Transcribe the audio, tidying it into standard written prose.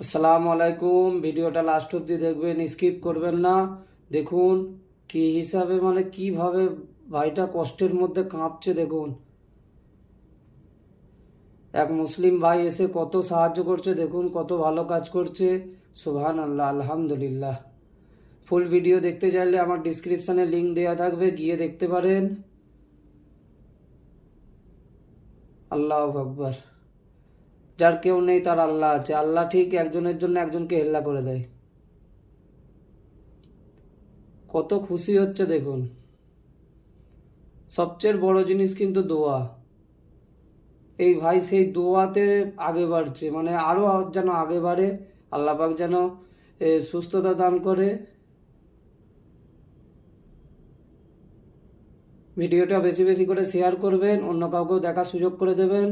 আসসালামু আলাইকুম। ভিডিওটা লাস্ট অবধি দেখবেন, স্কিপ করবেন না। দেখুন কি হিসাবে মানে কিভাবে ভাইটা কষ্টের মধ্যে কাঁপছে। দেখুন এক মুসলিম ভাই এসে কত সাহায্য করছে, দেখুন কত ভালো কাজ করছে। সুবহান আল্লাহ, আলহামদুলিল্লাহ। ফুল ভিডিও দেখতে চাইলে আমার ডিসক্রিপশানে লিংক দেওয়া থাকবে, গিয়ে দেখতে পারেন। আল্লাহু আকবার। যার কেউ নেই তার আল্লাহ আছে। আল্লাহ ঠিক একজনের জন্য একজনকে হেল্লা করে দেয়। কত খুশি হচ্ছে দেখুন। সবচেয়ে বড় জিনিস কিন্তু দোয়া। এই ভাই সেই দোয়াতে আগে বাড়ছে, মানে আরও যেন আগে বাড়ে। আল্লাহ পাক যেন সুস্থতা দান করে। ভিডিওটা বেশি বেশি করে শেয়ার করবেন, অন্য কাউকেও দেখার সুযোগ করে দেবেন।